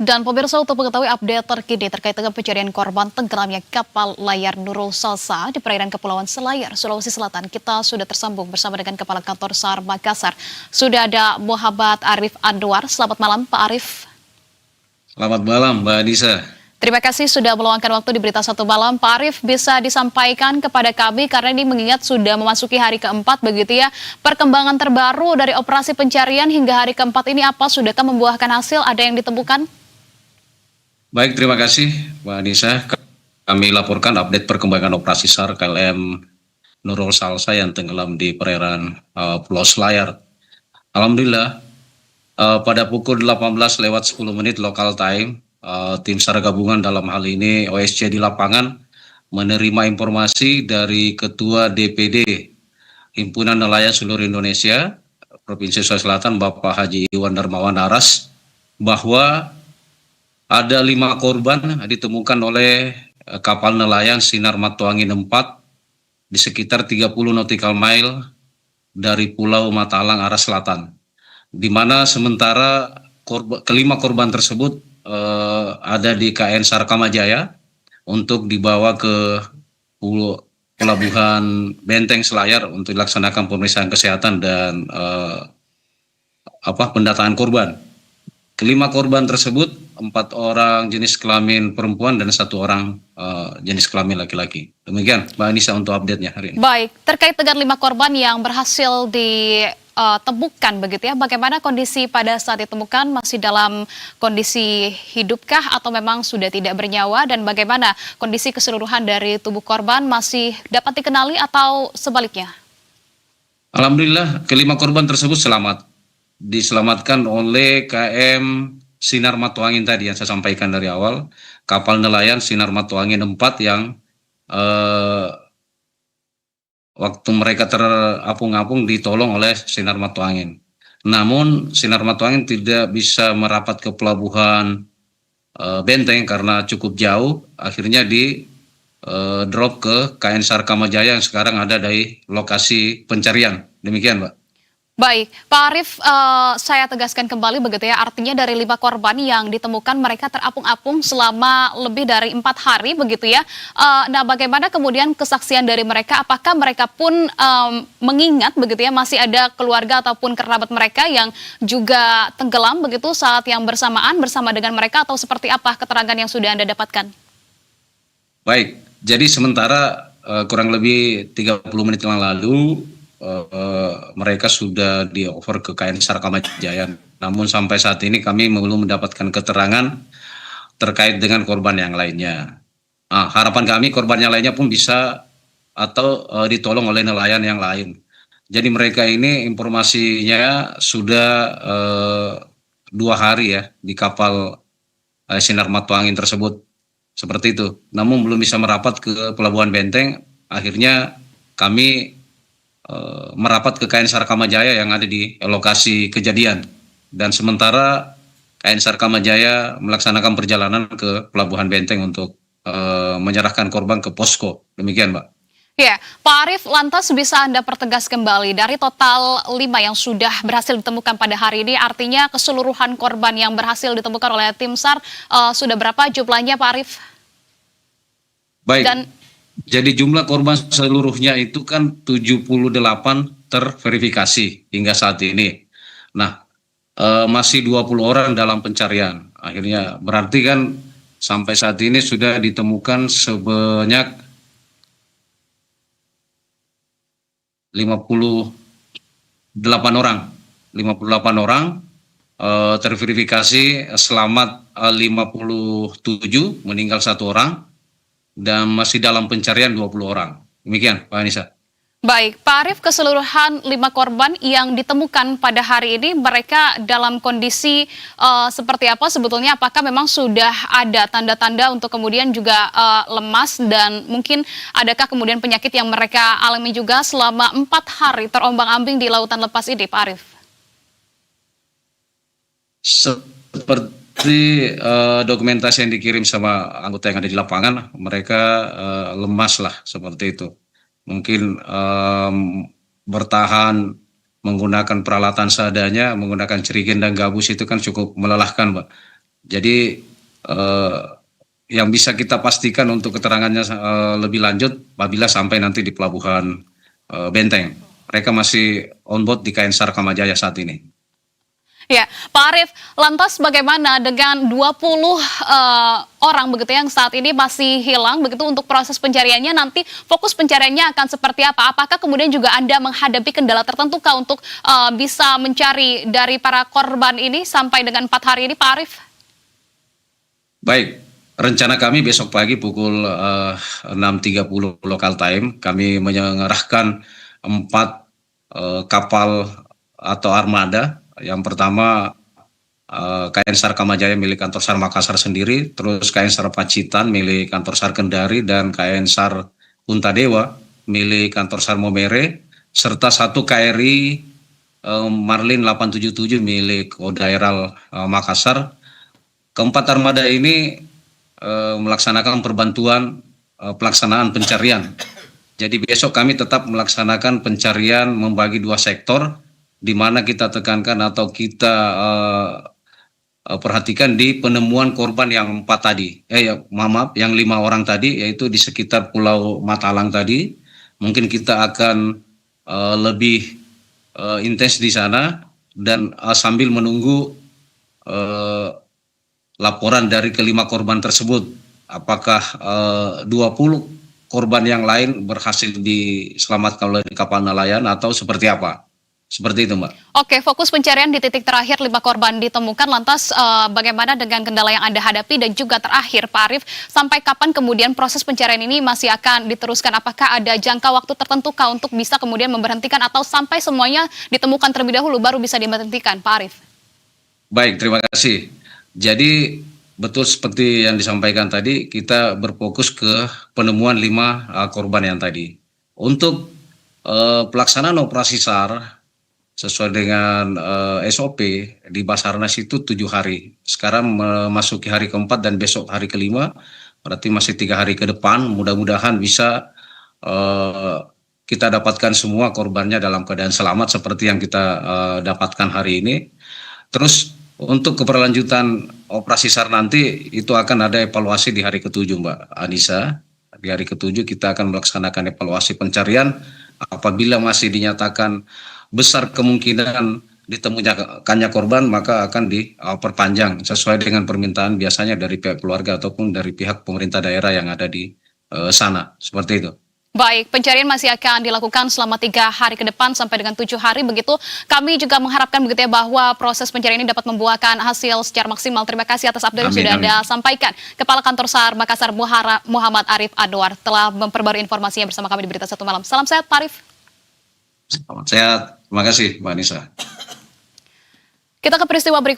Dan pemirsa, untuk mengetahui update terkini terkait dengan pencarian korban tenggelamnya kapal layar Nurul Salsa di perairan Kepulauan Selayar, Sulawesi Selatan, kita sudah tersambung bersama dengan Kepala Kantor SAR Makassar. Sudah ada Muhammad Arif Anwar. Selamat malam, Pak Arif. Selamat malam, Mbak Anissa. Terima kasih sudah meluangkan waktu di Berita Satu Malam. Pak Arif, bisa disampaikan kepada kami, karena ini mengingat sudah memasuki hari keempat begitu ya, perkembangan terbaru dari operasi pencarian hingga hari keempat ini apa? Sudahkah membuahkan hasil? Ada yang ditemukan? Baik, terima kasih Mbak Anissa. Kami laporkan update perkembangan operasi SAR KLM Nurul Salsa yang tenggelam di perairan Pulau Selayar. Alhamdulillah, pada pukul 18:10 local time, tim SAR gabungan dalam hal ini OSC di lapangan menerima informasi dari Ketua DPD Himpunan Nelayan Seluruh Indonesia Provinsi Sulawesi Selatan, Bapak Haji Iwan Darmawan Aras, bahwa ada 5 korban ditemukan oleh kapal nelayan Sinar Matu Angin 4 di sekitar 30 nautical mile dari Pulau Matalang arah selatan, di mana sementara kelima korban tersebut ada di KN SAR Kamajaya untuk dibawa ke Pelabuhan Benteng Selayar untuk dilaksanakan pemeriksaan kesehatan dan pendataan korban. Kelima korban tersebut 4 orang jenis kelamin perempuan dan 1 orang jenis kelamin laki-laki. Demikian Mbak Anissa untuk update-nya hari ini. Baik, terkait dengan 5 korban yang berhasil ditemukan begitu ya, bagaimana kondisi pada saat ditemukan? Masih dalam kondisi hidupkah atau memang sudah tidak bernyawa? Dan bagaimana kondisi keseluruhan dari tubuh korban, masih dapat dikenali atau sebaliknya? Alhamdulillah, kelima korban tersebut selamat. Diselamatkan oleh KM Sinar Matu Angin tadi yang saya sampaikan dari awal, kapal nelayan Sinar Matu Angin 4 yang waktu mereka terapung-apung ditolong oleh Sinar Matu Angin. Namun Sinar Matu Angin tidak bisa merapat ke pelabuhan Benteng karena cukup jauh, akhirnya di drop ke KN SAR Kamajaya yang sekarang ada di lokasi pencarian. Demikian, Mbak. Baik, Pak Arif, saya tegaskan kembali begitu ya, artinya dari 5 korban yang ditemukan mereka terapung-apung selama lebih dari 4 hari begitu ya. Nah, bagaimana kemudian kesaksian dari mereka? Apakah mereka pun mengingat begitu ya, masih ada keluarga ataupun kerabat mereka yang juga tenggelam begitu saat yang bersamaan bersama dengan mereka, atau seperti apa keterangan yang sudah Anda dapatkan? Baik, jadi sementara kurang lebih 30 menit yang lalu mereka sudah di-over ke KN SAR Kamajaya. Namun sampai saat ini kami belum mendapatkan keterangan terkait dengan korban yang lainnya. Harapan kami korban yang lainnya pun bisa atau ditolong oleh nelayan yang lain. Jadi mereka ini informasinya sudah 2 hari ya di kapal Sinar Matu Angin tersebut. Seperti itu. Namun belum bisa merapat ke Pelabuhan Benteng. Akhirnya kami merapat ke KN SAR Kamajaya yang ada di lokasi kejadian, dan sementara KN SAR Kamajaya melaksanakan perjalanan ke Pelabuhan Benteng untuk menyerahkan korban ke posko. Demikian, Mbak. Ya, Pak Arif, lantas bisa Anda pertegas kembali dari total 5 yang sudah berhasil ditemukan pada hari ini, artinya keseluruhan korban yang berhasil ditemukan oleh tim SAR sudah berapa jumlahnya, Pak Arif? Baik. Jadi jumlah korban seluruhnya itu kan 78 terverifikasi hingga saat ini. Nah, masih 20 orang dalam pencarian. Akhirnya berarti kan sampai saat ini sudah ditemukan sebanyak 58 orang. 58 orang terverifikasi, selamat 57, meninggal 1 orang. Dan masih dalam pencarian 20 orang. Demikian, Pak Anissa. Baik, Pak Arif, keseluruhan 5 korban yang ditemukan pada hari ini, mereka dalam kondisi seperti apa sebetulnya? Apakah memang sudah ada tanda-tanda untuk kemudian juga lemas, dan mungkin adakah kemudian penyakit yang mereka alami juga selama 4 hari terombang-ambing di lautan lepas ini, Pak Arif? Seperti dokumentasi yang dikirim sama anggota yang ada di lapangan, mereka lemas lah seperti itu. Mungkin bertahan menggunakan peralatan seadanya, menggunakan jerigen dan gabus itu kan cukup melelahkan, Mbak. Jadi yang bisa kita pastikan untuk keterangannya lebih lanjut apabila sampai nanti di pelabuhan Benteng. Mereka masih on board di KN SAR Kamajaya saat ini. Ya, Pak Arief, lantas bagaimana dengan 20 orang begitu yang saat ini masih hilang begitu untuk proses pencariannya, nanti fokus pencariannya akan seperti apa? Apakah kemudian juga Anda menghadapi kendala tertentu kah untuk bisa mencari dari para korban ini sampai dengan 4 hari ini, Pak Arief? Baik, rencana kami besok pagi pukul 6.30 local time, kami mengerahkan 4 kapal atau armada. Yang pertama KN SAR Kamajaya milik kantor SAR Makassar sendiri, terus KN SAR Pacitan milik kantor SAR Kendari, dan KN SAR Puntadewa milik kantor SAR Momere, serta 1 KRI Marlin 877 milik Kodaeral Makassar. Keempat armada ini melaksanakan perbantuan pelaksanaan pencarian. Jadi besok kami tetap melaksanakan pencarian membagi 2 sektor, di mana kita tekankan atau kita perhatikan di penemuan korban yang 4 tadi, yang 5 orang tadi, yaitu di sekitar Pulau Matalang tadi. Mungkin kita akan lebih intens di sana dan sambil menunggu laporan dari kelima korban tersebut. Apakah 20 korban yang lain berhasil diselamatkan oleh kapal nelayan atau seperti apa? Seperti itu, Mbak. Oke, fokus pencarian di titik terakhir 5 korban ditemukan. Lantas bagaimana dengan kendala yang Anda hadapi, dan juga terakhir Pak Arief, sampai kapan kemudian proses pencarian ini masih akan diteruskan? Apakah ada jangka waktu tertentu kah untuk bisa kemudian memberhentikan, atau sampai semuanya ditemukan terlebih dahulu baru bisa diberhentikan, Pak Arief? Baik, terima kasih. Jadi betul seperti yang disampaikan tadi, kita berfokus ke penemuan 5 korban yang tadi. Untuk pelaksanaan operasi SAR sesuai dengan SOP di Basarnas itu 7 hari. Sekarang memasuki hari keempat dan besok hari kelima, berarti masih 3 hari ke depan. Mudah-mudahan bisa kita dapatkan semua korbannya dalam keadaan selamat seperti yang kita dapatkan hari ini. Terus untuk keberlanjutan operasi SAR nanti itu akan ada evaluasi di hari ke-7, Mbak Anissa. Di hari ke-7 kita akan melaksanakan evaluasi pencarian. Apabila masih dinyatakan besar kemungkinan ditemukannya korban, maka akan diperpanjang sesuai dengan permintaan biasanya dari pihak keluarga ataupun dari pihak pemerintah daerah yang ada di sana. Seperti itu. Baik, pencarian masih akan dilakukan selama 3 hari ke depan sampai dengan 7 hari begitu. Kami juga mengharapkan begitu ya bahwa proses pencarian ini dapat membuahkan hasil secara maksimal. Terima kasih atas update yang sudah Anda sampaikan. Kepala Kantor SAR Makassar Muhammad Arief Anwar telah memperbarui informasinya bersama kami di Berita Satu Malam. Salam sehat, Pak Arief. Selamat sehat. Terima kasih, Mbak Anissa. Kita ke peristiwa berikutnya.